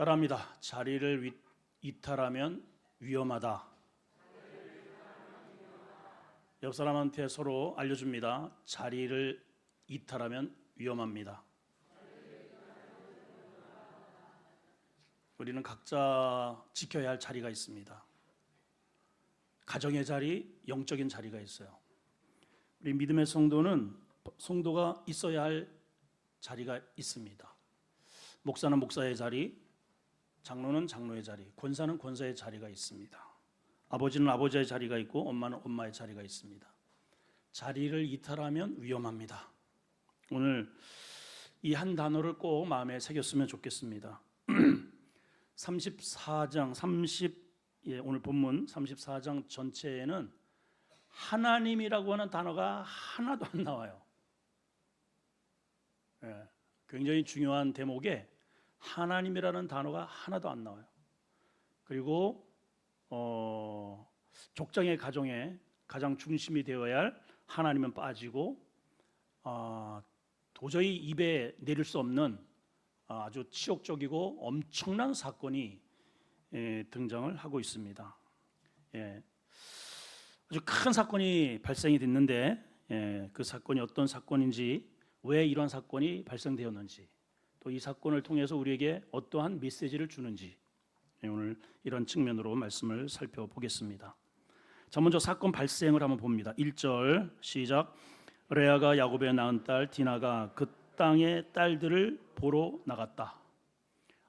따라합니다. 자리를 이탈하면 위험하다. 옆 사람한테 서로 알려줍니다. 자리를 이탈하면 위험합니다. 우리는 각자 지켜야 할 자리가 있습니다. 가정의 자리, 영적인 자리가 있어요. 우리 믿음의 성도가 있어야 할 자리가 있습니다. 목사는 목사의 자리, 장로는 장로의 자리, 권사는 권사의 자리가 있습니다. 아버지는 아버지의 자리가 있고 엄마는 엄마의 자리가 있습니다. 자리를 이탈하면 위험합니다. 오늘 이 한 단어를 꼭 마음에 새겼으면 좋겠습니다. 34장 오늘 본문 34장 전체에는 하나님이라고 하는 단어가 하나도 안 나와요. 굉장히 중요한 대목에 하나님이라는 단어가 하나도 안 나와요. 그리고 족장의 가정에 가장 중심이 되어야 할 하나님은 빠지고 도저히 입에 내릴 수 없는 아주 치욕적이고 엄청난 사건이 등장을 하고 있습니다. 아주 큰 사건이 발생이 됐는데 그 사건이 어떤 사건인지, 왜 이런 사건이 발생되었는지, 또 이 사건을 통해서 우리에게 어떠한 메시지를 주는지, 오늘 이런 측면으로 말씀을 살펴보겠습니다. 자, 먼저 사건 발생을 한번 봅니다. 1절 시작. 레아가 야곱의 낳은 딸 디나가 그 땅의 딸들을 보러 나갔다.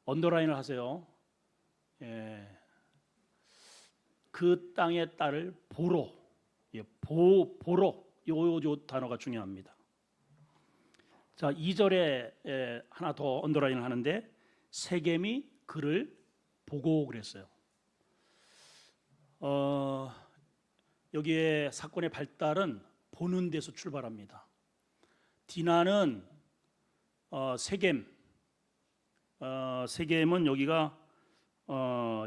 언더라인을 하세요. 그 땅의 딸을 보러, 보러, 요 단어가 중요합니다. 자, 2절에 하나 더 언더라인을 하는데 세겜이 그를 보고 그랬어요. 여기에 사건의 발달은 보는 데서 출발합니다. 디나는 세겜은 여기가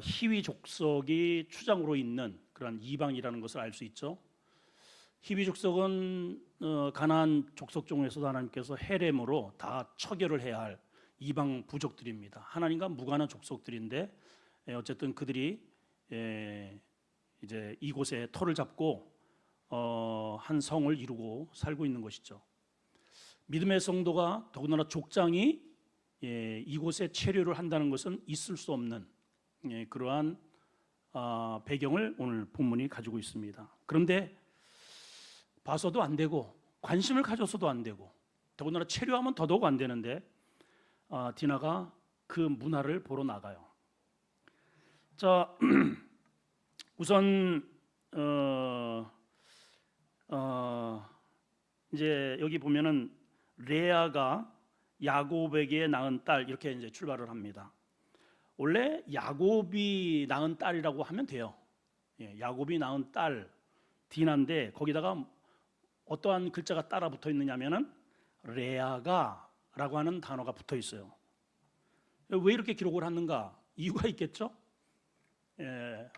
히위 족속이 추장으로 있는 그런 이방이라는 것을 알 수 있죠. 히위 족속은 가나안 족속 중에서도 하나님께서 헤렘으로 다 처결을 해야 할 이방 부족들입니다. 하나님과 무관한 족속들인데 어쨌든 그들이 이제 이곳에 터를 잡고 한 성을 이루고 살고 있는 것이죠. 믿음의 성도가 더군다나 족장이 이곳에 체류를 한다는 것은 있을 수 없는 그러한 배경을 오늘 본문이 가지고 있습니다. 그런데 봐서도 안 되고 관심을 가져서도 안 되고 더군다나 체류하면 더더욱 안 되는데 디나가 그 문화를 보러 나가요. 자, 우선 이제 여기 보면은 레아가 야곱에게 낳은 딸 이렇게 이제 출발을 합니다. 원래 야곱이 낳은 딸이라고 하면 돼요. 야곱이 낳은 딸 디나인데 거기다가 어떠한 글자가 따라 붙어 있느냐면은 레아가라고 하는 단어가 붙어 있어요. 왜 이렇게 기록을 하는가? 이유가 있겠죠.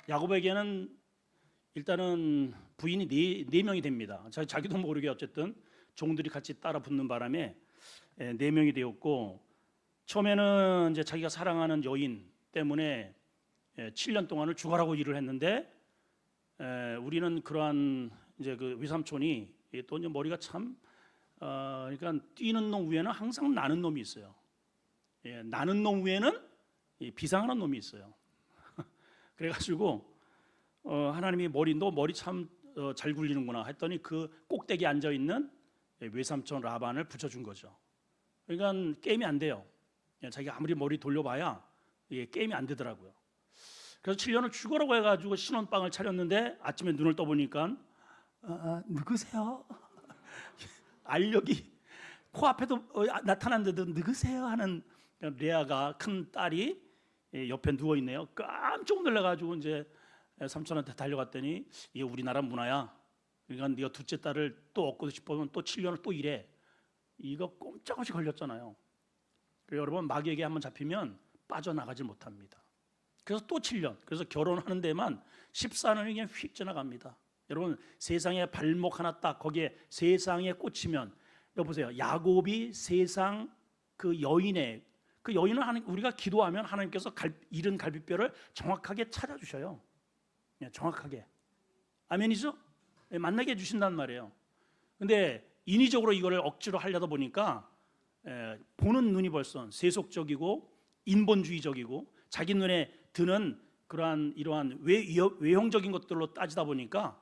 야곱에게는 일단은 부인이 네 명이 됩니다. 자기도 모르게 어쨌든 종들이 같이 따라 붙는 바람에 4명이 되었고, 처음에는 이제 자기가 사랑하는 여인 때문에 7년 동안을 죽어라고 일을 했는데 우리는 그러한 이제 그 외삼촌이 또 이제 머리가 참 그러니까 뛰는 놈 위에는 항상 나는 놈이 있어요. 나는 놈 위에는 비상하는 놈이 있어요. 그래가지고 하나님이 너 머리 참 잘 굴리는구나 했더니 그 꼭대기에 앉아 있는 외삼촌 라반을 붙여준 거죠. 그러니까 게임이 안 돼요. 자기가 아무리 머리 돌려봐야 이게 게임이 안 되더라고요. 그래서 7년을 죽으라고 해가지고 신혼방을 차렸는데 아침에 눈을 떠보니까 누구세요? 알력이 코앞에도 나타났는데도 누구세요? 하는 레아가 큰 딸이 옆에 누워있네요. 깜짝 놀라가지고 이제 삼촌한테 달려갔더니 이게 우리나라 문화야. 그러니까 네가 둘째 딸을 또 얻고 싶으면 또 7년을 또 일해. 이거 꼼짝없이 걸렸잖아요. 여러분 마귀에게 한번 잡히면 빠져나가지 못합니다. 그래서 또 7년. 그래서 결혼하는 데만 14년이 그냥 휙 지나갑니다. 여러분 세상에 발목 하나 딱 거기에 세상에 꽂히면 여보세요. 야곱이 세상 그 여인의 그 여인은 우리가 기도하면 하나님께서 잃은 갈빗뼈를 정확하게 찾아주셔요. 예, 정확하게. 아멘이죠? 예, 만나게 해주신단 말이에요. 근데 인위적으로 이거를 억지로 하려다 보니까 보는 눈이 벌써 세속적이고 인본주의적이고 자기 눈에 드는 이러한 외형적인 것들로 따지다 보니까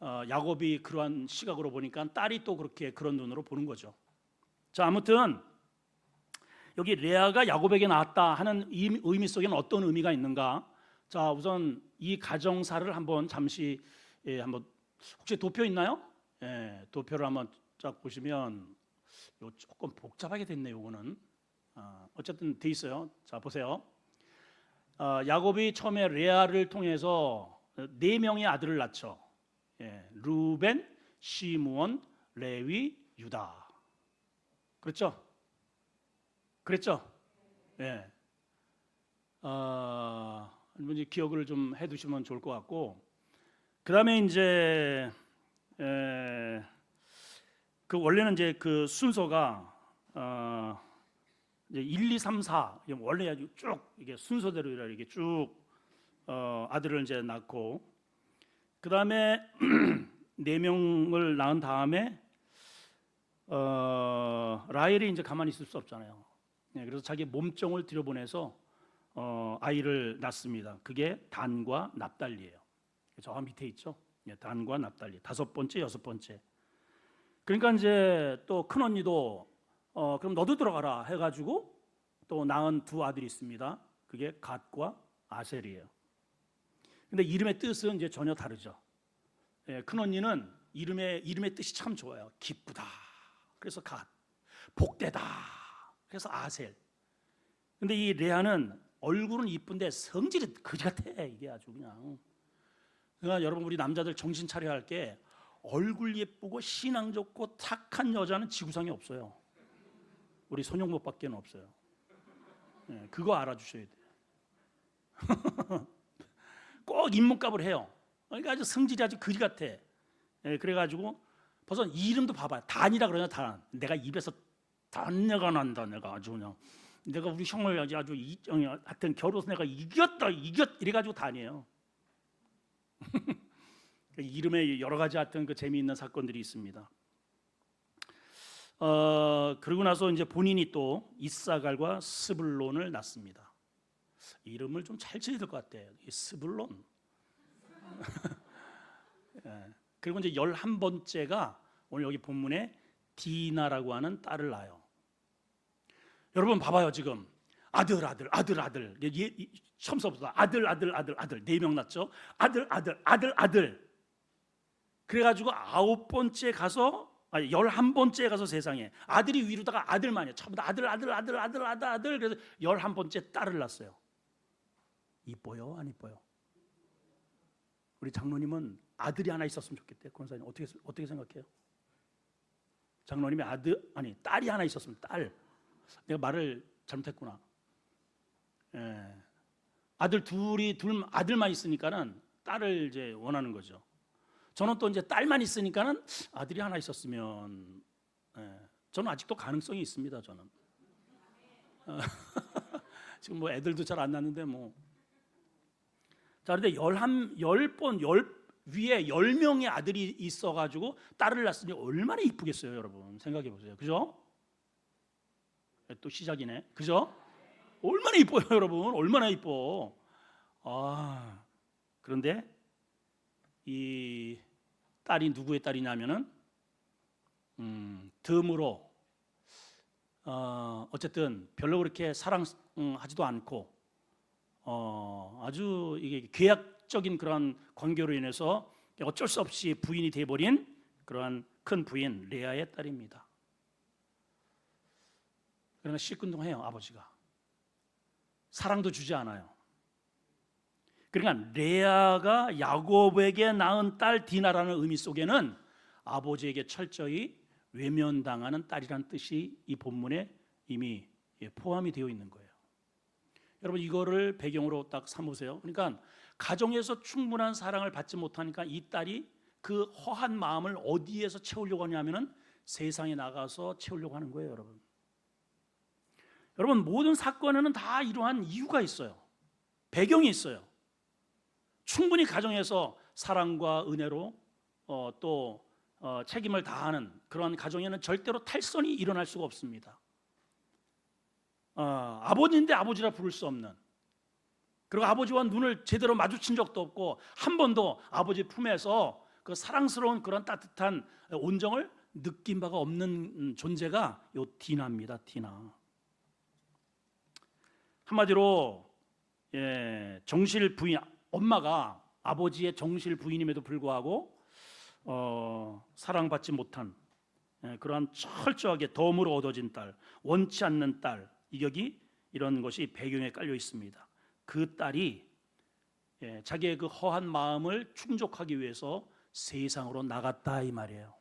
야곱이 그러한 시각으로 보니까 딸이 또 그렇게 그런 눈으로 보는 거죠. 자, 아무튼 여기 레아가 야곱에게 낳았다 하는 의미 속에는 어떤 의미가 있는가? 자, 우선 이 가정사를 한번 잠시 한번 혹시 도표 있나요? 예, 도표를 한번 쫙 보시면 요 조금 복잡하게 됐네요. 이거는 어쨌든 돼 있어요. 자, 보세요. 야곱이 처음에 레아를 통해서 4명의 아들을 낳죠. 예, 루벤, 시므온, 레위, 유다. 그렇죠? 그랬죠? 예. 이제 기억을 좀 해두시면 좋을 것 같고, 그 다음에 이제 그 원래는 이제 그 순서가 이제 1, 2, 3, 4 원래 아주 쭉 이게 순서대로 이렇게 쭉 아들을 이제 낳고, 그 다음에 4명을 낳은 다음에 라헬이 이제 가만히 있을 수 없잖아요. 네, 그래서 자기 몸종을 들여보내서 아이를 낳습니다. 그게 단과 납달리예요. 저 밑에 있죠. 네, 단과 납달리 5번째, 6번째. 그러니까 이제 또 큰 언니도 그럼 너도 들어가라 해가지고 또 낳은 2 아들이 있습니다. 그게 갓과 아셀이에요. 근데 이름의 뜻은 이제 전혀 다르죠. 예, 큰 언니는 이름의 뜻이 참 좋아요. 기쁘다. 그래서 갓. 복되다. 그래서 아셀. 근데 이 레아는 얼굴은 이쁜데 성질이 거지 같아. 이게 아주 그냥. 그러니까 여러분, 우리 남자들 정신 차려야 할 게 얼굴 예쁘고 신앙 좋고 착한 여자는 지구상에 없어요. 우리 손용복밖에 없어요. 예, 그거 알아주셔야 돼요. 꼭 인문값을 해요. 그러니까 아주 성질이 아주 거지 같아. 예, 그래가지고 벌써 이름도 봐봐요. 단이라 그러냐, 단. 내가 입에서 단내가 난다. 내가 아주 그냥 내가 우리 형을 아주 하여튼 겨루어서 내가 이겼다 이래가지고 단이에요. 이름에 여러 가지 하여튼 그 재미있는 사건들이 있습니다. 그러고 나서 이제 본인이 또 이사갈과 스불론을 낳습니다. 이름을 좀 잘 지어야 될 것 같아요. 이 스불론. 예. 그리고 이제 11번째가 오늘 여기 본문에 디나라고 하는 딸을 낳아요. 여러분 봐봐요. 지금 아들 처음서부터 아들 4명 낳죠. 아들 그래가지고 9번째 가서 11번째에 가서 세상에 아들이 위로다가 아들만이에요. 처음부터 아들 그래서 11번째 딸을 낳았어요. 이뻐요 안 이뻐요? 우리 장로님은 아들이 하나 있었으면 좋겠대요. 권사님 어떻게 생각해요? 장로님이 딸이 하나 있었으면 딸. 내가 말을 잘못했구나. 예. 아들만 있으니까는 딸을 이제 원하는 거죠. 저는 또 이제 딸만 있으니까는 아들이 하나 있었으면. 예. 저는 아직도 가능성이 있습니다. 저는 지금 뭐 애들도 잘 안 낳는데 뭐. 자, 그런데 10번 위에 10명의 아들이 있어가지고 딸을 낳았으니 얼마나 이쁘겠어요, 여러분. 생각해 보세요. 그죠? 또 시작이네. 그죠? 얼마나 이뻐요, 여러분. 얼마나 이뻐. 그런데 이 딸이 누구의 딸이냐면은 덤으로 어쨌든 별로 그렇게 사랑하지도 않고 아주 이게 계약적인 그런 관계로 인해서 어쩔 수 없이 부인이 돼버린 그러한 큰 부인 레아의 딸입니다. 그러나 시큰둥해요. 아버지가 사랑도 주지 않아요. 그러니까 레아가 야곱에게 낳은 딸 디나라는 의미 속에는 아버지에게 철저히 외면당하는 딸이라는 뜻이 이 본문에 이미 포함이 되어 있는 거예요. 여러분, 이거를 배경으로 딱 삼으세요. 그러니까 가정에서 충분한 사랑을 받지 못하니까 이 딸이 그 허한 마음을 어디에서 채우려고 하냐면은 세상에 나가서 채우려고 하는 거예요, 여러분. 여러분, 모든 사건에는 다 이러한 이유가 있어요. 배경이 있어요. 충분히 가정에서 사랑과 은혜로 또 책임을 다하는 그런 가정에는 절대로 탈선이 일어날 수가 없습니다. 아버지인데 아버지라 부를 수 없는, 그리고 아버지와 눈을 제대로 마주친 적도 없고 한 번도 아버지 품에서 그 사랑스러운 그런 따뜻한 온정을 느낀 바가 없는 존재가 요 디나입니다. 디나. 한마디로 정실 부인, 엄마가 아버지의 정실 부인임에도 불구하고 사랑받지 못한 그러한 철저하게 덤으로 얻어진 딸, 원치 않는 딸, 이격이 이런 것이 배경에 깔려 있습니다. 그 딸이 자기의 그 허한 마음을 충족하기 위해서 세상으로 나갔다 이 말이에요.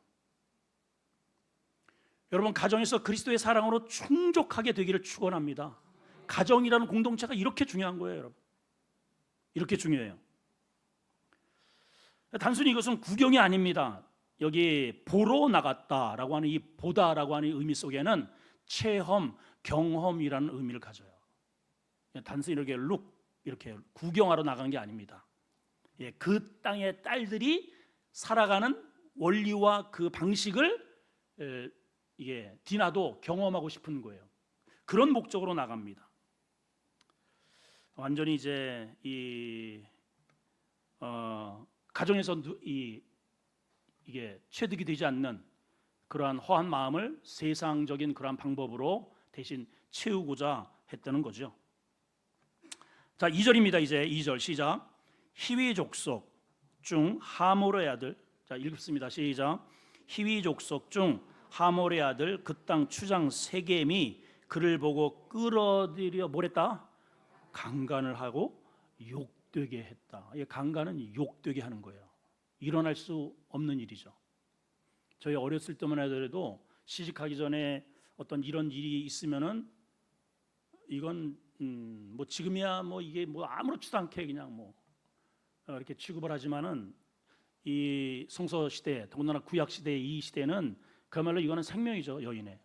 여러분, 가정에서 그리스도의 사랑으로 충족하게 되기를 축원합니다. 가정이라는 공동체가 이렇게 중요한 거예요, 여러분. 이렇게 중요해요. 단순히 이것은 구경이 아닙니다. 여기 보러 나갔다라고 하는 이 보다라고 하는 의미 속에는 체험, 경험이라는 의미를 가져요. 단순히 이렇게 이렇게 구경하러 나간 게 아닙니다. 그 땅의 딸들이 살아가는 원리와 그 방식을 이게 디나도 경험하고 싶은 거예요. 그런 목적으로 나갑니다. 완전히 이제 이 가정에서 이게 체득이 되지 않는 그러한 허한 마음을 세상적인 그러한 방법으로 대신 채우고자 했다는 거죠. 자, 2절입니다. 이제 2절 시작. 히위 족속 중 하몰의 아들, 자 읽습니다. 시작. 히위 족속 중 하몰의 아들 그 땅 추장 세겜이 그를 보고 끌어들여 뭐랬다? 강간을 하고 욕되게 했다. 이 강간은 욕되게 하는 거예요. 일어날 수 없는 일이죠. 저희 어렸을 때만 하더라도 시집가기 전에 어떤 이런 일이 있으면은 이건 뭐 지금이야 뭐 이게 뭐 아무렇지도 않게 그냥 뭐 이렇게 취급을 하지만은 이 성서 시대, 더군다나 구약 시대의 이 시대는 그야말로 이거는 생명이죠. 여인의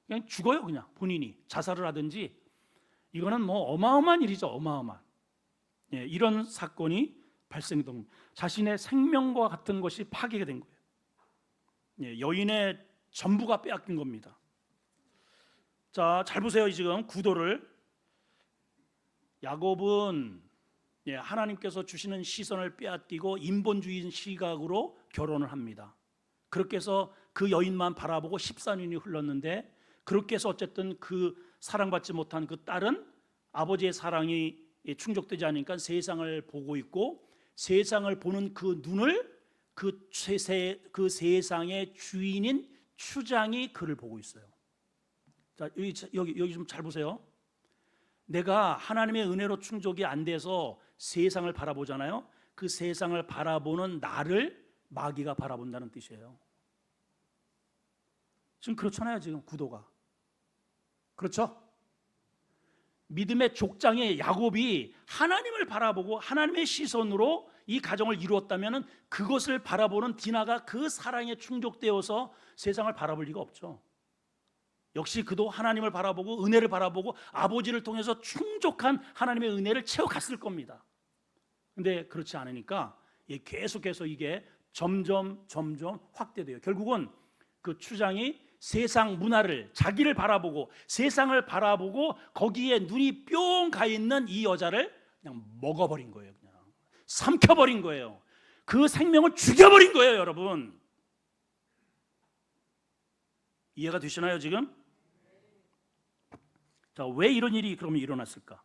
그냥 죽어요. 그냥 본인이 자살을 하든지, 이거는 뭐 어마어마한 일이죠. 어마어마한 이런 사건이 발생된, 자신의 생명과 같은 것이 파괴가 된 거예요. 여인의 전부가 빼앗긴 겁니다. 자, 잘 보세요. 지금 구도를. 야곱은 하나님께서 주시는 시선을 빼앗기고 인본주의 시각으로 결혼을 합니다. 그렇게 해서 그 여인만 바라보고 14년이 흘렀는데, 그렇게 해서 어쨌든 그 사랑받지 못한 그 딸은 아버지의 사랑이 충족되지 않으니까 세상을 보고 있고, 세상을 보는 그 눈을 그 세상의 주인인 추장이 그를 보고 있어요. 자, 여기 좀 잘 보세요. 내가 하나님의 은혜로 충족이 안 돼서 세상을 바라보잖아요. 그 세상을 바라보는 나를 마귀가 바라본다는 뜻이에요. 지금 그렇잖아요. 지금 구도가 그렇죠? 믿음의 족장의 야곱이 하나님을 바라보고 하나님의 시선으로 이 가정을 이루었다면 그것을 바라보는 디나가 그 사랑에 충족되어서 세상을 바라볼 리가 없죠. 역시 그도 하나님을 바라보고 은혜를 바라보고 아버지를 통해서 충족한 하나님의 은혜를 채워갔을 겁니다. 근데 그렇지 않으니까 계속해서 이게 점점 확대돼요. 결국은 그 추장이 세상 문화를, 자기를 바라보고 세상을 바라보고 거기에 눈이 뿅 가 있는 이 여자를 그냥 먹어버린 거예요. 그냥 삼켜버린 거예요. 그 생명을 죽여버린 거예요. 여러분, 이해가 되시나요 지금? 자, 왜 이런 일이 그러면 일어났을까?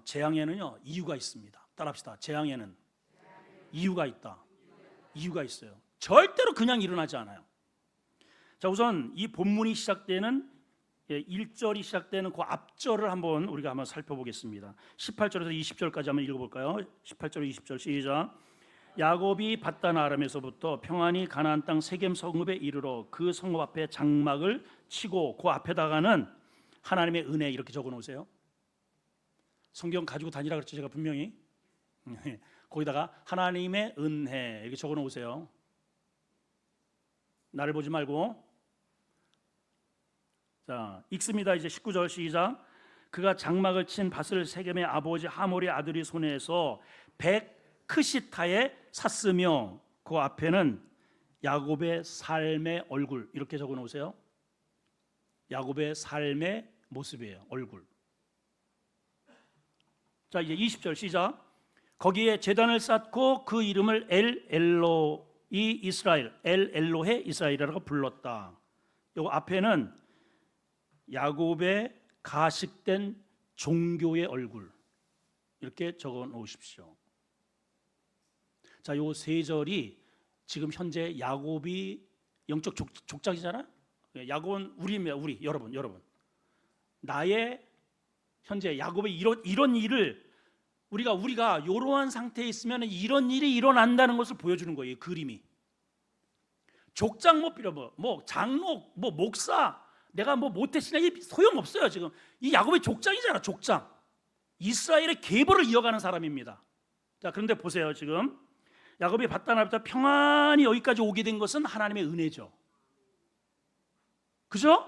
재앙에는요 이유가 있습니다. 따라합시다. 재앙에는 이유가 있다. 이유가 있어요. 절대로 그냥 일어나지 않아요. 자, 우선 이 본문이 시작되는 1절이 시작되는 그 앞절을 우리가 한번 살펴보겠습니다. 18절에서 20절까지 한번 읽어볼까요? 18절 20절 시작. 야곱이 밧단 아람에서부터 평안히 가나안 땅 세겜 성읍에 이르러 그 성읍 앞에 장막을 치고 그 앞에다가는 하나님의 은혜 이렇게 적어 놓으세요. 성경 가지고 다니라 그랬죠. 제가 분명히 거기다가 하나님의 은혜 이렇게 적어 놓으세요. 나를 보지 말고 자, 읽습니다. 이제 19절 시작. 그가 장막을 친 밭을 세겜의 아버지 하몰의 아들이 손에서 백크시타에 샀으며 그 앞에는 야곱의 삶의 얼굴, 이렇게 적어 놓으세요. 야곱의 삶의 모습이에요. 얼굴. 자, 이제 20절 시작. 거기에 제단을 쌓고 그 이름을 엘 엘로이 이스라엘, 엘 엘로헤 이스라엘이라고 불렀다. 요 앞에는 야곱의 가식된 종교의 얼굴, 이렇게 적어 놓으십시오. 자, 요 세 절이 지금 현재 야곱이 영적 족장이잖아요. 야곱은 우리입니다. 우리 여러분. 나의 현재 야곱의 이런 일을 우리가 이러한 상태에 있으면 이런 일이 일어난다는 것을 보여주는 거예요. 그림이. 족장 뭐 장로 뭐 목사 내가 뭐 못했으나 이 소용 없어요. 지금 이 야곱의 족장이잖아. 족장. 이스라엘의 계보를 이어가는 사람입니다. 자, 그런데 보세요. 지금 야곱이 바다나부터 평안히 여기까지 오게 된 것은 하나님의 은혜죠. 그죠?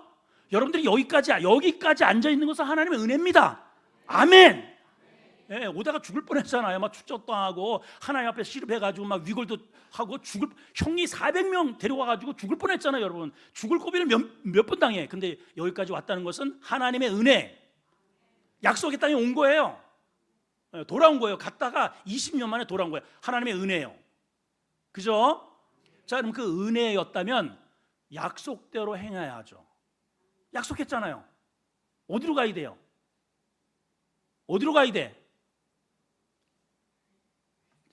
여러분들이 여기까지 앉아 있는 것은 하나님의 은혜입니다. 아멘. 예, 오다가 죽을 뻔했잖아요. 막 축적당하고 하나님 앞에 시름해가지고 막 위골도 하고 형이 400명 데려와가지고 죽을 뻔했잖아요, 여러분. 죽을 고비를 몇 번 당해. 근데 여기까지 왔다는 것은 하나님의 은혜. 약속의 땅에 온 거예요. 돌아온 거예요. 갔다가 20년 만에 돌아온 거예요. 하나님의 은혜예요. 그죠? 자, 그럼 그 은혜였다면 약속대로 행해야 하죠. 약속했잖아요. 어디로 가야 돼요? 어디로 가야 돼?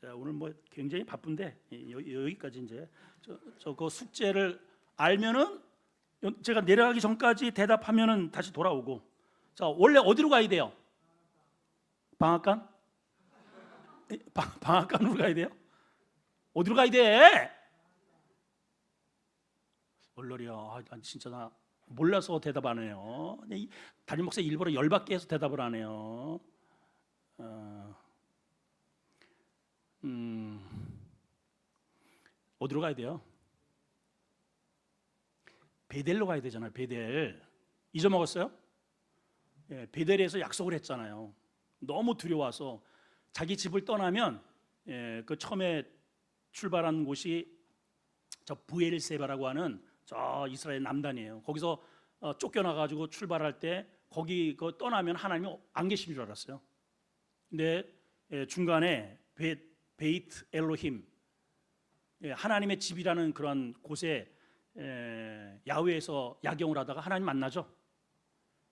자, 오늘 뭐 굉장히 바쁜데 여기까지 이제 그 숙제를 알면은 제가 내려가기 전까지 대답하면은 다시 돌아오고. 자, 원래 어디로 가야 돼요? 방앗간? 방앗간으로 가야 돼요? 어디로 가야 돼? 얼러리야. 진짜 나 몰라서 대답 안 해요. 담임 목사 일부러 열받게 해서 대답을 안 해요. 어디로 가야 돼요? 베델로 가야 되잖아요. 베델. 잊어먹었어요? 예, 베델에서 약속을 했잖아요. 너무 두려워서 자기 집을 떠나면 그 처음에 출발한 곳이 저 부엘세바라고 하는 저 이스라엘 남단이에요. 거기서 쫓겨나가지고 출발할 때 거기 떠나면 하나님이 안 계신 줄 알았어요. 근데 중간에 베이트 엘로힘, 하나님의 집이라는 그런 곳에 야훼에서 야경을 하다가 하나님 만나죠.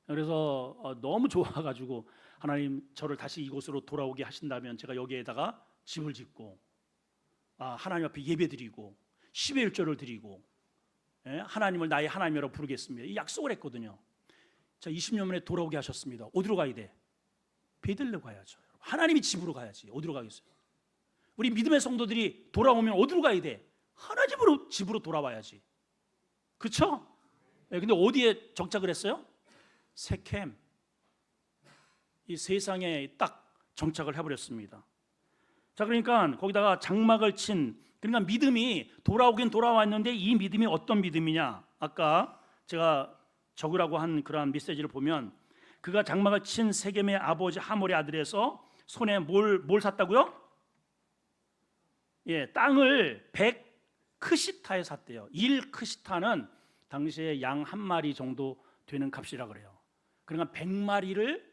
그래서 너무 좋아가지고 하나님 저를 다시 이곳으로 돌아오게 하신다면 제가 여기에다가 집을 짓고 하나님 앞에 예배드리고 10의 1조를 드리고 하나님을 나의 하나님이라고 부르겠습니다. 이 약속을 했거든요. 자, 20년 만에 돌아오게 하셨습니다. 어디로 가야 돼? 베들레 가야죠. 하나님이 집으로 가야지. 어디로 가겠어요? 우리 믿음의 성도들이 돌아오면 어디로 가야 돼? 하나님 집으로 돌아와야지. 그렇죠? 근데 어디에 정착을 했어요? 세켐. 이 세상에 딱 정착을 해버렸습니다. 자, 그러니까 거기다가 장막을 친, 그러니까 믿음이 돌아오긴 돌아왔는데 이 믿음이 어떤 믿음이냐? 아까 제가 적으라고 한 그러한 메시지를 보면 그가 장막을 친 세겜의 아버지 하몰의 아들에서 손에 뭘 샀다고요? 예, 땅을 100크시타에 샀대요. 1크시타는 당시에 양 한 마리 정도 되는 값이라 그래요. 그러니까 100마리를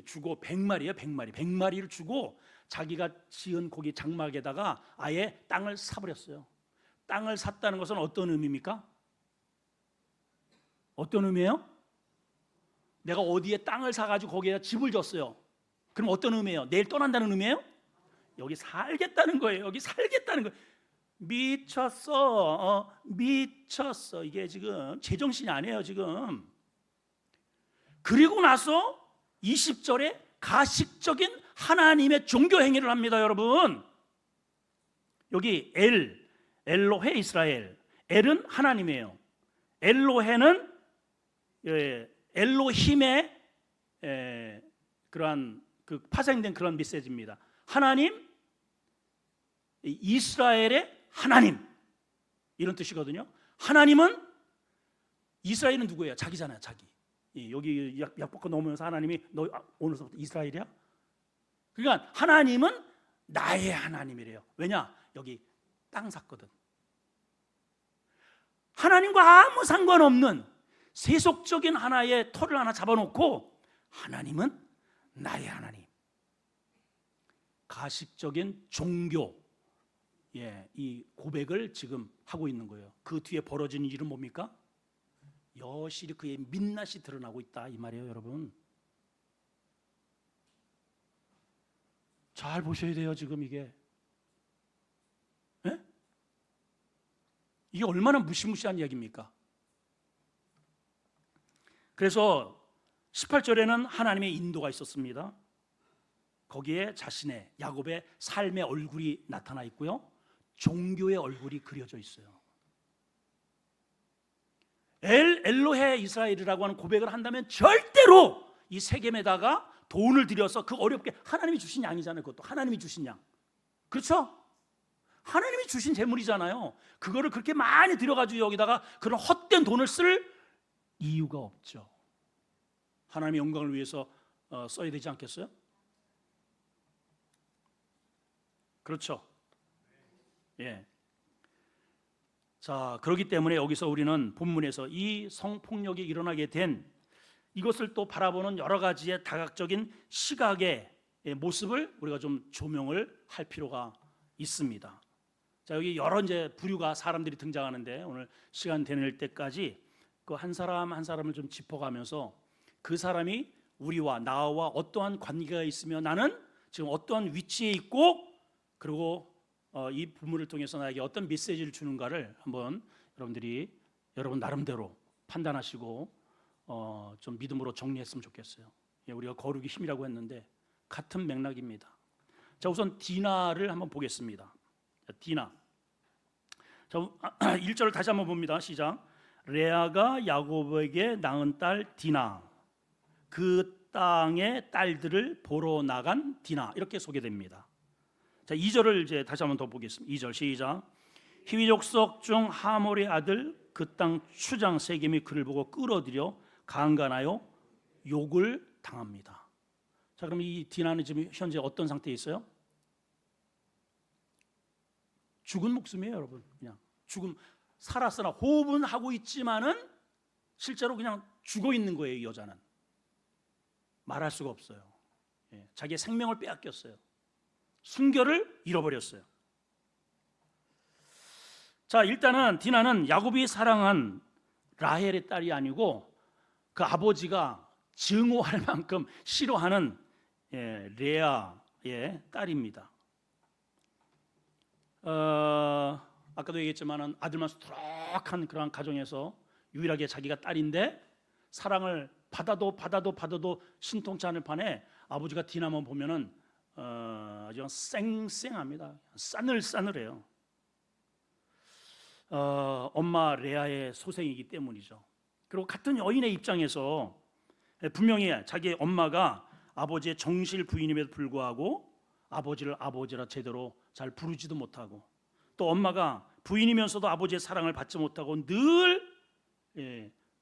주고 100마리를 주고 자기가 지은 거기 장막에다가 아예 땅을 사버렸어요. 땅을 샀다는 것은 어떤 의미입니까? 어떤 의미예요? 내가 어디에 땅을 사가지고 거기에다 집을 졌어요. 그럼 어떤 의미예요? 내일 떠난다는 의미예요? 여기 살겠다는 거예요. 여기 살겠다는 거예요. 미쳤어. 미쳤어. 이게 지금 제정신이 아니에요 지금. 그리고 나서 20절에 가식적인 하나님의 종교 행위를 합니다. 여러분, 여기 엘로헤 이스라엘, 엘은 하나님이에요. 엘로헤는 엘로힘의 그러한 그 파생된 그런 메시지입니다. 하나님, 이스라엘의 하나님, 이런 뜻이거든요. 하나님은 이스라엘은 누구예요? 자기잖아요, 자기. 여기 약 벗고 넘으면서 하나님이 너 오늘서부터 이스라엘이야? 그러니까 하나님은 나의 하나님이래요. 왜냐? 여기 땅 샀거든. 하나님과 아무 상관없는 세속적인 하나의 터를 하나 잡아놓고 하나님은 나의 하나님. 가식적인 종교, 이 고백을 지금 하고 있는 거예요. 그 뒤에 벌어진 일은 뭡니까? 여실히 그의 민낯이 드러나고 있다 이 말이에요, 여러분. 잘 보셔야 돼요, 지금 이게. 예? 이게 얼마나 무시무시한 이야기입니까? 그래서 18절에는 하나님의 인도가 있었습니다. 거기에 자신의 야곱의 삶의 얼굴이 나타나 있고요, 종교의 얼굴이 그려져 있어요. 엘로헤 이스라엘이라고 하는 고백을 한다면 절대로 이 세겜에다가 돈을 들여서 그 어렵게, 하나님이 주신 양이잖아요. 그것도 하나님이 주신 양, 그렇죠? 하나님이 주신 재물이잖아요. 그거를 그렇게 많이 들여가지고 여기다가 그런 헛된 돈을 쓸 이유가 없죠. 하나님의 영광을 위해서 써야 되지 않겠어요? 그렇죠? 예. 자, 그렇기 때문에 여기서 우리는 본문에서 이 성폭력이 일어나게 된 이것을 또 바라보는 여러 가지의 다각적인 시각의 모습을 우리가 좀 조명을 할 필요가 있습니다. 자, 여기 여러 이제 부류가 사람들이 등장하는데 오늘 시간 되낼 때까지 그 한 사람 한 사람을 좀 짚어가면서 그 사람이 우리와 나와 어떠한 관계가 있으며 나는 지금 어떠한 위치에 있고, 그리고 이 부분을 통해서 나에게 어떤 메시지를 주는가를 한번 여러분들이 여러분 나름대로 판단하시고 좀 믿음으로 정리했으면 좋겠어요. 우리가 거룩의 힘이라고 했는데 같은 맥락입니다. 자, 우선 디나를 한번 보겠습니다. 디나. 자, 1절을 다시 한번 봅니다. 시작. 레아가 야곱에게 낳은 딸 디나, 그 땅의 딸들을 보러 나간 디나, 이렇게 소개됩니다. 자, 2절을 이제 다시 한번 더 보겠습니다. 2절 시작. 히위 족속 중 하몰의 아들 그 땅 추장 세겜이 그를 보고 끌어들여 강간하여 욕을 당합니다. 자, 그럼 이 디나는 지금 현재 어떤 상태에 있어요? 죽은 목숨이에요, 여러분. 그냥 죽음, 살았으나 호흡은 하고 있지만은 실제로 그냥 죽어 있는 거예요. 이 여자는 말할 수가 없어요. 자기의 생명을 빼앗겼어요. 순결을 잃어버렸어요. 자, 일단은 디나는 야곱이 사랑한 라헬의 딸이 아니고 그 아버지가 증오할 만큼 싫어하는 레아의 딸입니다. 아까도 얘기했지만 아들만 수두룩한 그런 가정에서 유일하게 자기가 딸인데 사랑을 받아도 신통치 않을 판에 아버지가 디나만 보면은 아주 쌩쌩합니다. 싸늘싸늘해요. 엄마 레아의 소생이기 때문이죠. 그리고 같은 여인의 입장에서 분명히 자기 엄마가 아버지의 정실 부인임에도 불구하고 아버지를 아버지라 제대로 잘 부르지도 못하고, 또 엄마가 부인이면서도 아버지의 사랑을 받지 못하고 늘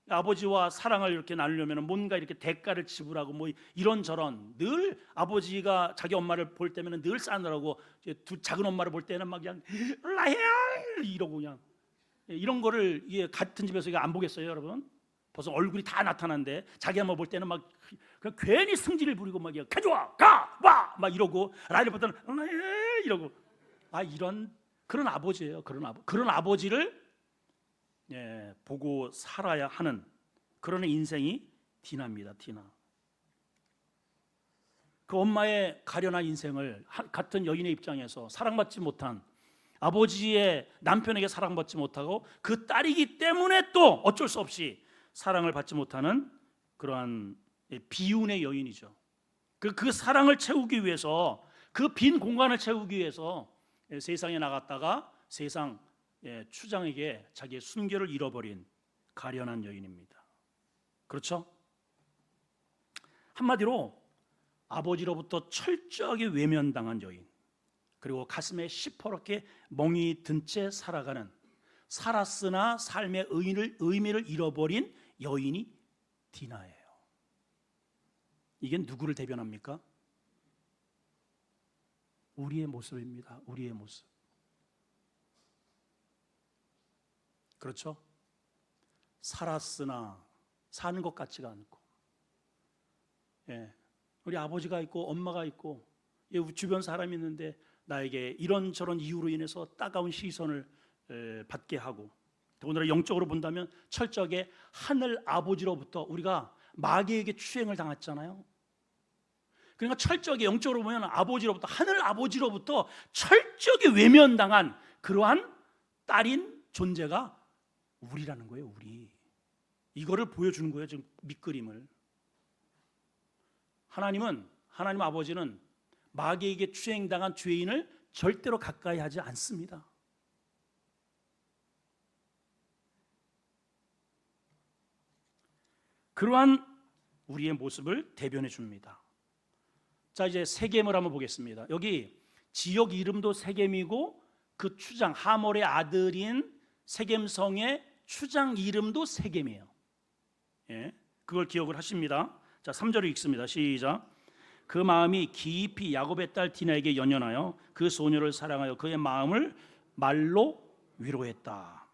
아버지와 사랑을 이렇게 나누려면 뭔가 이렇게 대가를 지불하고 뭐 이런저런, 늘 아버지가 자기 엄마를 볼 때면 늘 싸늘하고 두 작은 엄마를 볼 때는 막 그냥 라헬 이러고 그냥 이런 거를 같은 집에서 이거 안 보겠어요, 여러분? 벌써 얼굴이 다 나타난데 자기 엄마 볼 때는 막 그냥 괜히 승질을 부리고 막 가져와 가와 막 이러고, 라헬을 볼 때는 라헬 이러고, 이런 그런 아버지예요. 그런 아버지를 보고 살아야 하는 그런 인생이 디나입니다. 디나. 그 엄마의 가련한 인생을 같은 여인의 입장에서 사랑받지 못한 아버지의 남편에게 사랑받지 못하고 그 딸이기 때문에 또 어쩔 수 없이 사랑을 받지 못하는 그러한 비운의 여인이죠. 그 사랑을 채우기 위해서, 그 빈 공간을 채우기 위해서 세상에 나갔다가 세상 추장에게 자기의 순결을 잃어버린 가련한 여인입니다. 그렇죠? 한마디로 아버지로부터 철저하게 외면당한 여인, 그리고 가슴에 시퍼렇게 멍이 든 채 살아가는, 살았으나 삶의 의미를 잃어버린 여인이 디나예요. 이게 누구를 대변합니까? 우리의 모습입니다. 우리의 모습. 그렇죠? 살았으나 사는 것 같지가 않고, 우리 아버지가 있고 엄마가 있고 주변 사람이 있는데 나에게 이런저런 이유로 인해서 따가운 시선을 받게 하고, 더군다나 영적으로 본다면 철저하게 하늘 아버지로부터 우리가 마귀에게 추행을 당했잖아요. 그러니까 철저하게 영적으로 보면 아버지로부터, 하늘 아버지로부터 철저하게 외면당한 그러한 딸인 존재가 우리라는 거예요. 우리. 이거를 보여주는 거예요. 지금 밑그림을. 하나님 아버지는 마귀에게 추행당한 죄인을 절대로 가까이 하지 않습니다. 그러한 우리의 모습을 대변해 줍니다. 자, 이제 세겜을 한번 보겠습니다. 여기 지역 이름도 세겜이고 그 추장 하몰의 아들인 세겜성의 추장 이름도 세겜이에요. 그걸 기억을 하십니다. 자, 3절을 읽습니다. 시작. 그 마음이 깊이 야곱의 딸 디나에게 연연하여 그 소녀를 사랑하여 그의 마음을 말로 위로했다.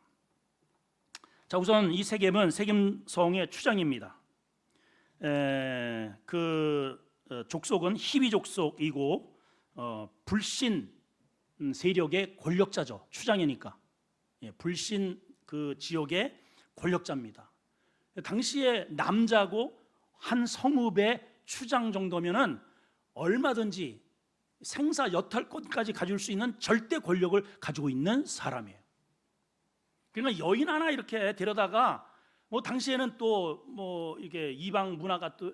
자, 우선 이 세겜은 세겜성의 추장입니다. 족속은 히위 족속이고 불신 세력의 권력자죠. 추장이니까. 불신 그 지역의 권력자입니다. 당시에 남자고 한 성읍의 추장 정도면은 얼마든지 생사 여탈권까지 가질 수 있는 절대 권력을 가지고 있는 사람이에요. 그러니까 여인 하나 이렇게 데려다가 뭐 당시에는 또 뭐 이게 이방 문화가 또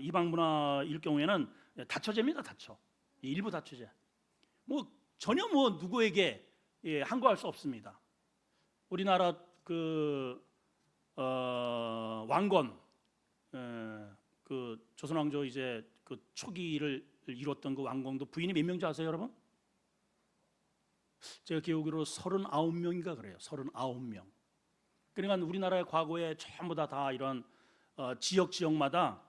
이방 문화일 경우에는 다처제입니다. 다처. 일부 다처제. 뭐 전혀 뭐 누구에게 항거할 수 없습니다. 우리나라 왕건 그 조선 왕조 이제 그 초기를 이뤘던 그 왕건도 부인이 몇 명인지 아세요, 여러분? 제가 기억으로 39명인가 그래요. 39명. 그러니까 우리나라의 과거에 전부 다 이런 지역마다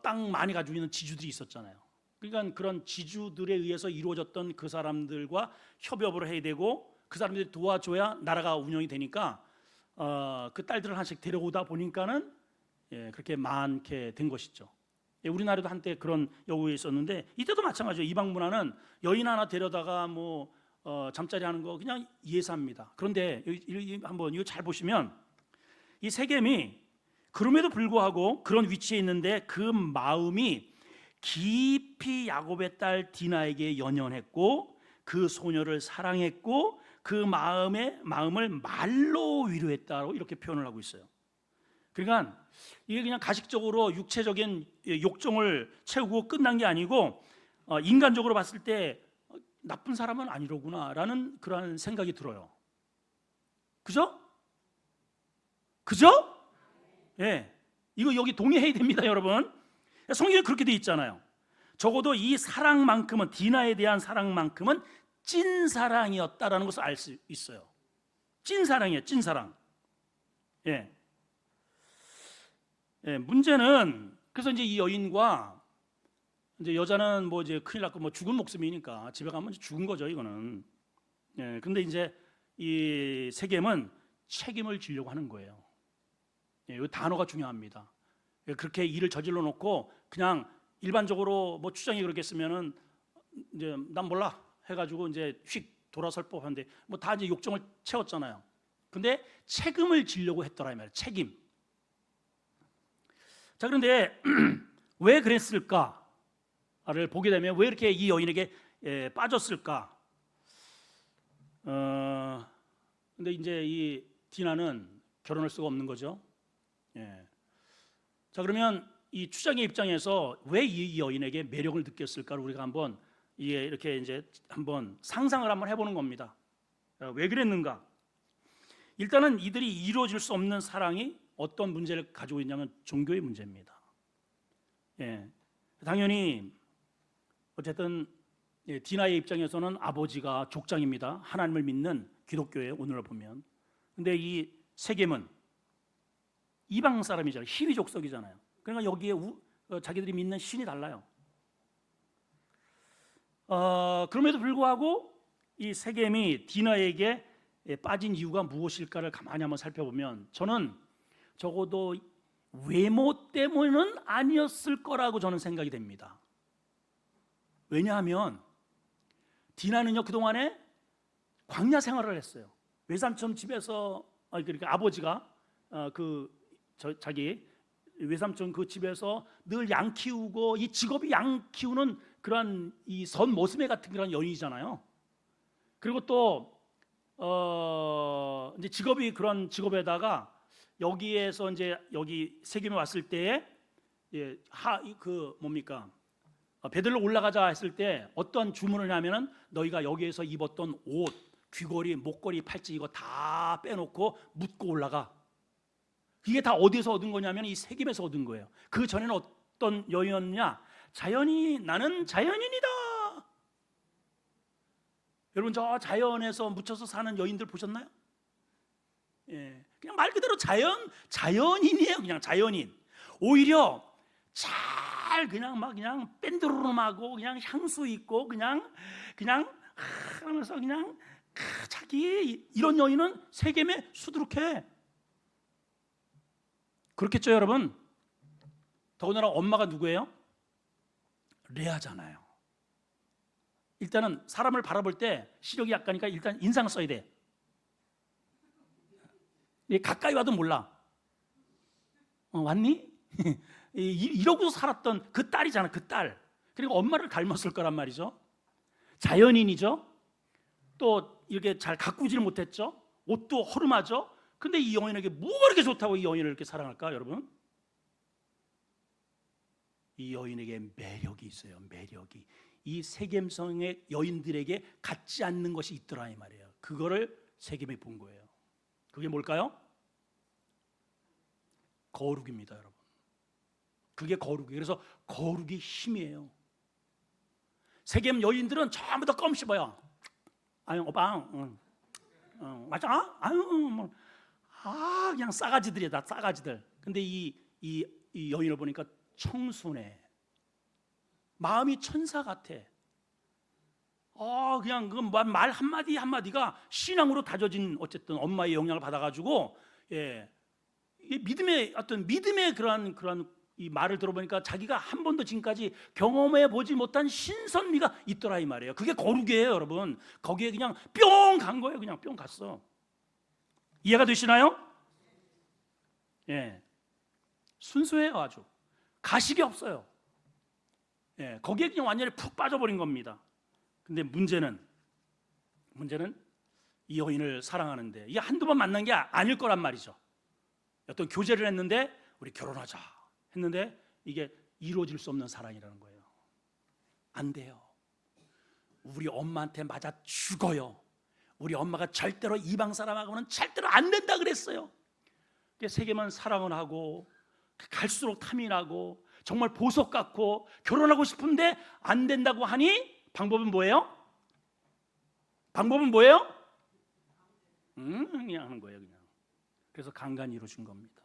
땅 많이 가지고 있는 지주들이 있었잖아요. 그러니까 그런 지주들에 의해서 이루어졌던 그 사람들과 협업을 해야 되고 그 사람들이 도와줘야 나라가 운영이 되니까 그 딸들을 하나씩 데려오다 보니까는 그렇게 많게 된 것이죠. 우리나라도 한때 그런 여우에 있었는데 이때도 마찬가지예요. 이방 문화는 여인 하나 데려다가 뭐 잠자리 하는 거 그냥 예사입니다. 그런데 한번 이거 잘 보시면 이 세겜이 그럼에도 불구하고 그런 위치에 있는데 그 마음이 깊이 야곱의 딸 디나에게 연연했고 그 소녀를 사랑했고 그 마음을 말로 위로했다고 이렇게 표현을 하고 있어요. 그러니까 이게 그냥 가식적으로 육체적인 욕정을 채우고 끝난 게 아니고 인간적으로 봤을 때 나쁜 사람은 아니로구나라는 그런 생각이 들어요. 그죠? 그죠? 이거 여기 동의해야 됩니다, 여러분. 성경에 그렇게 돼 있잖아요. 적어도 이 사랑만큼은, 디나에 대한 사랑만큼은 찐 사랑이었다라는 것을 알 수 있어요. 찐 사랑이에요, 찐 사랑. 문제는 그래서 이제 이 여인과 이제 여자는 뭐 이제 큰일 났고 뭐 죽은 목숨이니까 집에 가면 죽은 거죠, 이거는. 근데 이제 이 세겜은 책임을 지려고 하는 거예요. 이 단어가 중요합니다. 그렇게 일을 저질러 놓고 그냥 일반적으로 뭐 추장이 그렇게 쓰면은 이제 난 몰라 해가지고 이제 휙 돌아설 법한데 뭐 다 이제 욕정을 채웠잖아요. 근데 책임을 지려고 했더라 이 말이에요. 책임. 자, 그런데 왜 그랬을까를 보게 되면 왜 이렇게 이 여인에게 빠졌을까? 근데 이제 이 디나는 결혼할 수가 없는 거죠. 자, 그러면 이 추장의 입장에서 왜 이 여인에게 매력을 느꼈을까를 우리가 한번 이렇게 이제 한번 상상을 한번 해보는 겁니다. 왜 그랬는가? 일단은 이들이 이루어질 수 없는 사랑이 어떤 문제를 가지고 있냐면 종교의 문제입니다. 당연히 어쨌든 디나의 입장에서는 아버지가 족장입니다. 하나님을 믿는 기독교에 오늘날 보면. 근데 이 세겜은 이방 사람이잖아요. 히위 족속이잖아요. 그러니까 여기에 자기들이 믿는 신이 달라요. 그럼에도 불구하고 이 세겜이 디나에게 빠진 이유가 무엇일까를 가만히 한번 살펴보면 저는 적어도 외모 때문은 아니었을 거라고 저는 생각이 됩니다. 왜냐하면 디나는요 그동안에 광야 생활을 했어요. 외삼촌 집에서 그러니까 아버지가 자기 외삼촌 그 집에서 늘 양 키우고 이 직업이 양 키우는 그런 이 선 모습에 같은 그런 연인이잖아요. 그리고 또 이제 직업이 그런 직업에다가 여기에서 이제 여기 세겜에 왔을 때에 베들로 올라가자 했을 때 어떤 주문을 하면은 너희가 여기에서 입었던 옷, 귀걸이, 목걸이, 팔찌 이거 다 빼놓고 묻고 올라가. 이게 다 어디서 얻은 거냐면 이 세겜에서 얻은 거예요. 그 전에는 어떤 여인이었냐? 나는 자연인이다. 여러분 저 자연에서 묻혀서 사는 여인들 보셨나요? 예, 그냥 말 그대로 자연인이에요. 그냥 자연인. 오히려 잘 그냥 밴드로름하고 그냥 향수 있고 그냥 하면서 그냥 자기 이런 여인은 세겜에 수두룩해. 그렇겠죠, 여러분? 더군다나 엄마가 누구예요? 레아잖아요. 일단은 사람을 바라볼 때 시력이 약하니까 일단 인상을 써야 돼. 가까이 와도 몰라. 왔니? 이러고서 살았던 그 딸이잖아, 그 딸. 그리고 엄마를 닮았을 거란 말이죠. 자연인이죠. 또 이렇게 잘 가꾸지를 못했죠. 옷도 허름하죠. 근데 이 여인에게 뭐가 이렇게 좋다고 이 여인을 이렇게 사랑할까, 여러분? 이 여인에게 매력이 있어요. 매력이. 이 세겜성의 여인들에게 갖지 않는 것이 있더라 이 말이에요. 그거를 세겜이 본 거예요. 그게 뭘까요? 거룩입니다, 여러분. 그게 거룩이에요. 그래서 거룩이 힘이에요. 세겜 여인들은 전부 다 껌 씹어요. 아유 오빠, 맞아? 그냥 싸가지들이야, 다 싸가지들. 근데 이 여인을 보니까 청순해. 마음이 천사 같아. 그냥 그 말 한마디 한마디가 신앙으로 다져진 어쨌든 엄마의 영향을 받아가지고 믿음의 그러한 이 말을 들어보니까 자기가 한 번도 지금까지 경험해 보지 못한 신선미가 있더라 이 말이에요. 그게 거룩이에요, 여러분. 거기에 그냥 뿅 간 거예요. 그냥 뿅 갔어. 이해가 되시나요? 순수해요, 아주. 가식이 없어요. 거기에 그냥 완전히 푹 빠져버린 겁니다. 근데 문제는 이 여인을 사랑하는데 이게 한두 번 만난 게 아닐 거란 말이죠. 어떤 교제를 했는데 우리 결혼하자 했는데 이게 이루어질 수 없는 사랑이라는 거예요. 안 돼요. 우리 엄마한테 맞아 죽어요. 우리 엄마가 절대로 이방 사람하고는 절대로 안 된다 그랬어요. 세겜은 사랑을 하고 갈수록 탐이 나고 정말 보석 같고 결혼하고 싶은데 안 된다고 하니 방법은 뭐예요? 그냥 하는 거예요, 그냥. 그래서 간간히 이루어진 겁니다.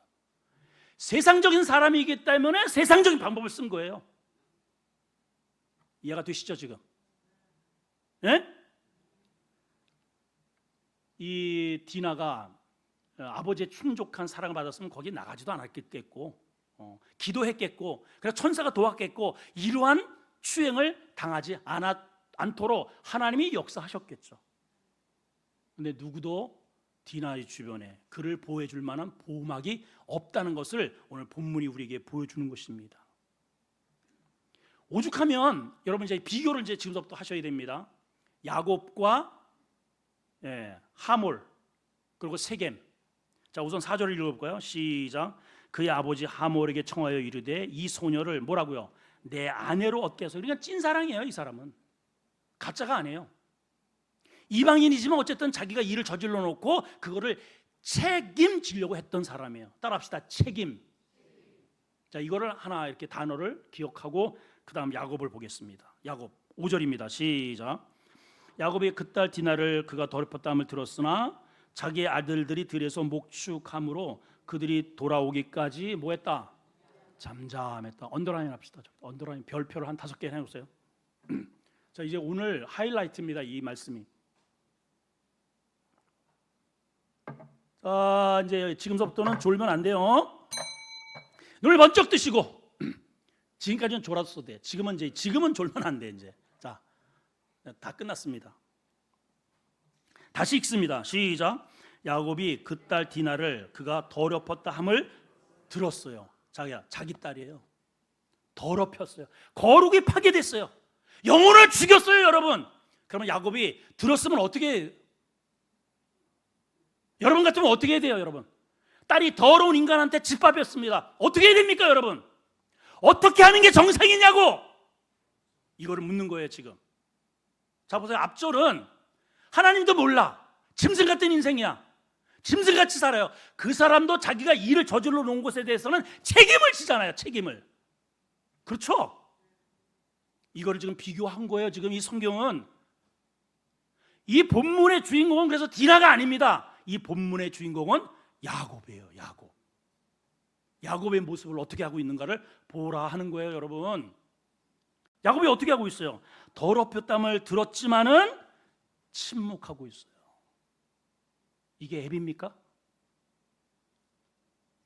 세상적인 사람이기 때문에 세상적인 방법을 쓴 거예요. 이해가 되시죠, 지금? 이 디나가 아버지의 충족한 사랑을 받았으면 거기 나가지도 않았겠고 기도했겠고 그래서 천사가 도왔겠고 이러한 추행을 당하지 않도록 하나님이 역사하셨겠죠. 근데 누구도 디나의 주변에 그를 보호해 줄 만한 보호막이 없다는 것을 오늘 본문이 우리에게 보여주는 것입니다. 오죽하면 여러분 이제 비교를 이제 지금부터 하셔야 됩니다. 야곱과 하몰 그리고 세겜. 자, 우선 4절을 읽어볼까요? 시작. 그의 아버지 하몰에게 청하여 이르되 이 소녀를 뭐라고요? 내 아내로 얻게 해서. 그러니까 찐사랑이에요. 이 사람은 가짜가 아니에요. 이방인이지만 어쨌든 자기가 일을 저질러 놓고 그거를 책임지려고 했던 사람이에요. 따라합시다. 책임. 자, 이거를 하나 이렇게 단어를 기억하고 그 다음 야곱을 보겠습니다. 야곱 5절입니다. 시작. 야곱이 그 딸 디나를 그가 더럽혔다함을 들었으나 자기의 아들들이 들에서 목축함으로 그들이 돌아오기까지 뭐했다? 잠잠했다. 언더라인 합시다. 언더라인 별표를 한 5개 해놓으세요. 자, 이제 오늘 하이라이트입니다. 이 말씀이. 이제 지금서부터는 졸면 안 돼요. 눈을 번쩍 뜨시고. 지금까지는 졸았어도 돼. 지금은 졸면 안 돼. 이제 자, 다 끝났습니다. 다시 읽습니다. 시작. 야곱이 그 딸 디나를 그가 더럽혔다 함을 들었어요. 자기 딸이에요. 더럽혔어요. 거룩이 파괴됐어요. 영혼을 죽였어요, 여러분. 그러면 야곱이 들었으면 어떻게 해요? 여러분 같으면 어떻게 해야 돼요, 여러분? 딸이 더러운 인간한테 짓밟혔습니다. 어떻게 해야 됩니까, 여러분? 어떻게 하는 게 정상이냐고! 이거를 묻는 거예요, 지금. 자, 보세요. 앞절은 하나님도 몰라. 짐승 같은 인생이야. 짐승같이 살아요. 그 사람도 자기가 일을 저질러 놓은 것에 대해서는 책임을 지잖아요. 책임을. 그렇죠? 이거를 지금 비교한 거예요. 지금 이 성경은. 이 본문의 주인공은 그래서 디나가 아닙니다. 이 본문의 주인공은 야곱이에요. 야곱. 야곱의 모습을 어떻게 하고 있는가를 보라 하는 거예요, 여러분. 야곱이 어떻게 하고 있어요? 더럽혔담을 들었지만은 침묵하고 있어요. 이게 애비입니까?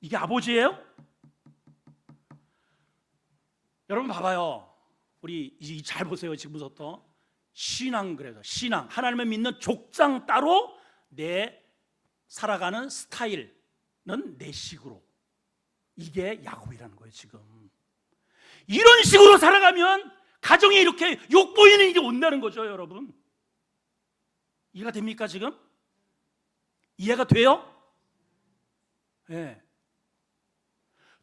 이게 아버지예요? 여러분 봐봐요. 우리 이제 잘 보세요. 지금부터 신앙. 그래서 신앙, 하나님을 믿는 족장 따로 내 살아가는 스타일은 내 식으로. 이게 야곱이라는 거예요. 지금 이런 식으로 살아가면 가정에 이렇게 욕보이는 일이 온다는 거죠, 여러분. 이해가 됩니까 지금? 이해가 돼요? 네.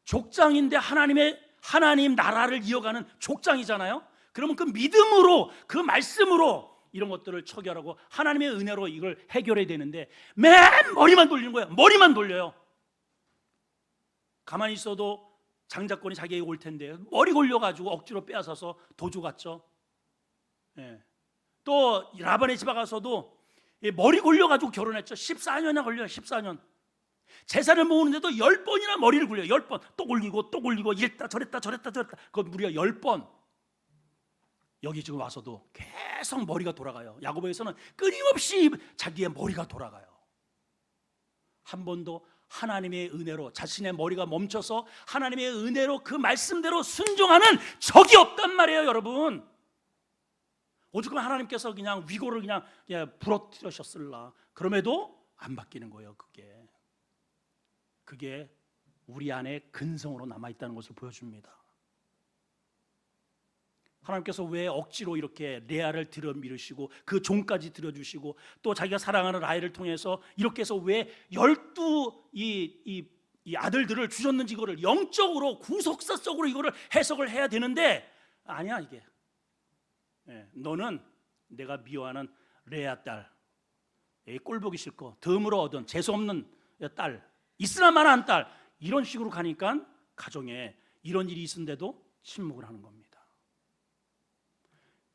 족장인데 하나님 나라를 이어가는 족장이잖아요. 그러면 그 믿음으로, 그 말씀으로 이런 것들을 처결하고 하나님의 은혜로 이걸 해결해야 되는데 맨 머리만 돌리는 거예요. 머리만 돌려요. 가만히 있어도 장자권이 자기에게 올 텐데 머리 골려가지고 억지로 빼앗아서 도주 갔죠. 네. 또 라반의 집에 가서도 머리 골려가지고 결혼했죠. 14년이나 걸려요. 14년. 재산을 모으는데도 10번이나 머리를 굴려요. 10번. 또 굴리고 이랬다 저랬다. 그거 무려 10번. 여기 지금 와서도 계속 머리가 돌아가요. 야고보에서는 끊임없이 자기의 머리가 돌아가요. 한 번도 하나님의 은혜로 자신의 머리가 멈춰서 하나님의 은혜로 그 말씀대로 순종하는 적이 없단 말이에요, 여러분. 오죽하면 하나님께서 그냥 위고를 그냥 부러뜨리셨을라. 그럼에도 안 바뀌는 거예요. 그게 우리 안에 근성으로 남아있다는 것을 보여줍니다. 하나님께서 왜 억지로 이렇게 레아를 들여밀으시고 그 종까지 들여주시고 또 자기가 사랑하는 라헬을 통해서 이렇게 해서 왜 12이 아들들을 주셨는지 이거를 영적으로 구속사적으로 이거를 해석을 해야 되는데 아니야 이게. 너는 내가 미워하는 레아 딸, 꼴보기 싫고 덤으로 얻은 재수없는 딸, 있으나마나한 딸, 이런 식으로 가니까 가정에 이런 일이 있은데도 침묵을 하는 겁니다.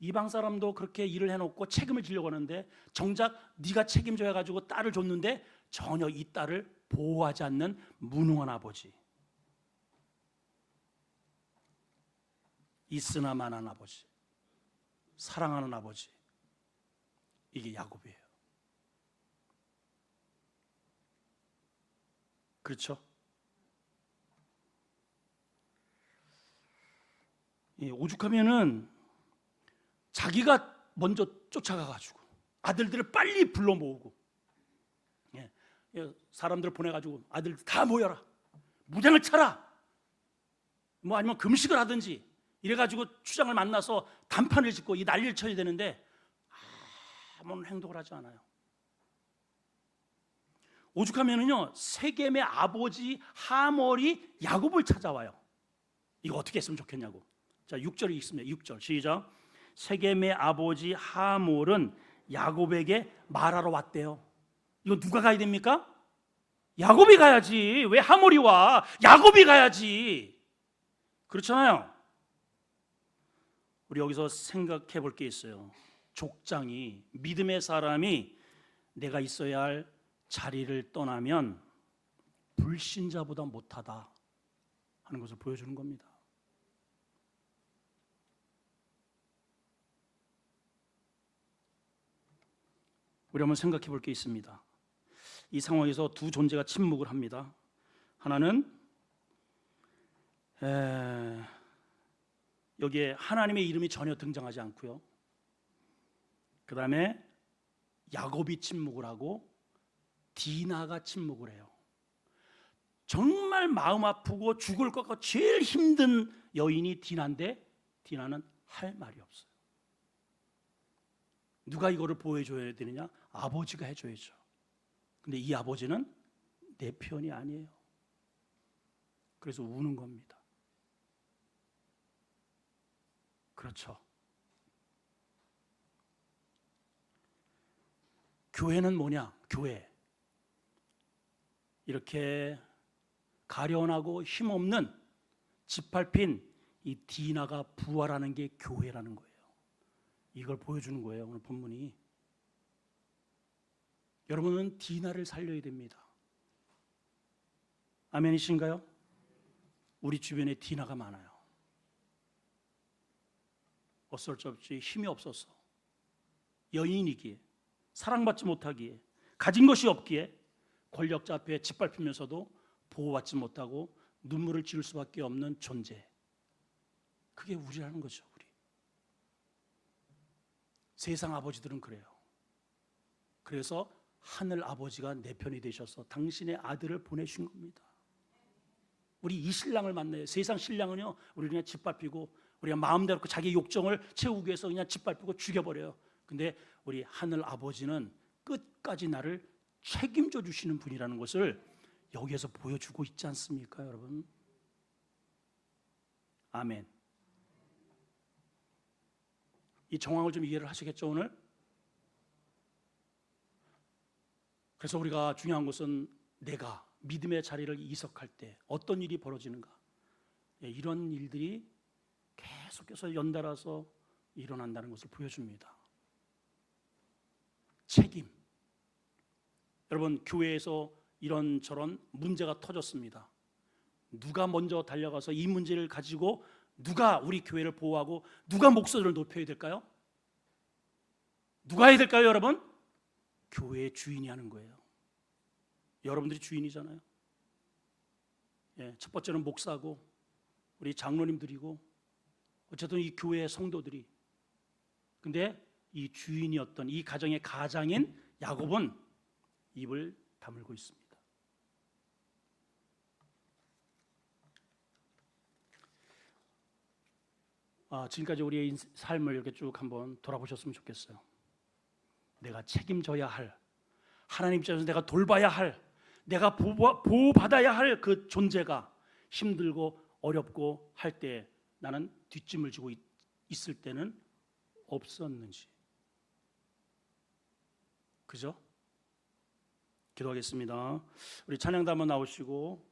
이방 사람도 그렇게 일을 해놓고 책임을 지려고 하는데 정작 네가 책임져야 가지고 딸을 줬는데 전혀 이 딸을 보호하지 않는 무능한 아버지, 있으나마나한 아버지, 사랑하는 아버지, 이게 야곱이에요. 그렇죠? 오죽하면은 자기가 먼저 쫓아가가지고 아들들을 빨리 불러 모으고 사람들 보내가지고 아들들 다 모여라, 무장을 차라, 뭐 아니면 금식을 하든지 이래가지고 추장을 만나서 단판을 짓고 이 난리를 쳐야 되는데 아무런 행동을 하지 않아요. 오죽하면은요 세겜의 아버지 하몰이 야곱을 찾아와요. 이거 어떻게 했으면 좋겠냐고. 자 6절이 있습니다. 6절 시작. 세겜의 아버지 하몰은 야곱에게 말하러 왔대요. 이거 누가 가야 됩니까? 야곱이 가야지. 왜 하몰이 와? 야곱이 가야지. 그렇잖아요. 우리 여기서 생각해 볼 게 있어요. 족장이, 믿음의 사람이 내가 있어야 할 자리를 떠나면 불신자보다 못하다 하는 것을 보여주는 겁니다. 우리 한번 생각해 볼 게 있습니다. 이 상황에서 두 존재가 침묵을 합니다. 하나는 여기에 하나님의 이름이 전혀 등장하지 않고요. 그 다음에 야곱이 침묵을 하고 디나가 침묵을 해요. 정말 마음 아프고 죽을 것 같고 제일 힘든 여인이 디나인데 디나는 할 말이 없어요. 누가 이거를 보여줘야 되느냐? 아버지가 해줘야죠. 근데 이 아버지는 내 편이 아니에요. 그래서 우는 겁니다. 그렇죠. 교회는 뭐냐? 교회. 이렇게 가련하고 힘없는 짓밟힌 이 디나가 부활하는 게 교회라는 거예요. 이걸 보여주는 거예요, 오늘 본문이. 여러분은 디나를 살려야 됩니다. 아멘이신가요? 우리 주변에 디나가 많아요. 어쩔 수 없이 힘이 없어서, 여인이기에, 사랑받지 못하기에, 가진 것이 없기에 권력자 앞에 짓밟히면서도 보호받지 못하고 눈물을 지을 수밖에 없는 존재. 그게 우리라는 거죠. 우리 세상 아버지들은 그래요. 그래서 하늘 아버지가 내 편이 되셔서 당신의 아들을 보내신 겁니다. 우리 이 신랑을 만나요. 세상 신랑은요, 우리 그냥 짓밟히고 우리가 마음대로 자기 욕정을 채우기 위해서 그냥 짓밟히고 죽여버려요. 근데 우리 하늘 아버지는 끝까지 나를 책임져 주시는 분이라는 것을 여기에서 보여주고 있지 않습니까, 여러분? 아멘. 이 정황을 좀 이해를 하시겠죠, 오늘? 그래서 우리가 중요한 것은 내가 믿음의 자리를 이석할 때 어떤 일이 벌어지는가, 이런 일들이 계속해서 연달아서 일어난다는 것을 보여줍니다. 책임. 여러분, 교회에서 이런저런 문제가 터졌습니다. 누가 먼저 달려가서 이 문제를 가지고 누가 우리 교회를 보호하고 누가 목소리를 높여야 될까요? 누가 해야 될까요, 여러분? 교회의 주인이 하는 거예요. 여러분들이 주인이잖아요. 첫 번째는 목사고 우리 장로님들이고 어쨌든 이 교회의 성도들이. 근데 이 주인이었던 이 가정의 가장인 야곱은 입을 다물고 있습니다. 지금까지 우리의 삶을 이렇게 쭉 한번 돌아보셨으면 좋겠어요. 내가 책임져야 할, 하나님 입장에서 내가 돌봐야 할, 내가 보호받아야 할 그 존재가 힘들고 어렵고 할 때 나는 뒷짐을 지고 있을 때는 없었는지. 그죠? 기도하겠습니다. 우리 찬양단 한번 나오시고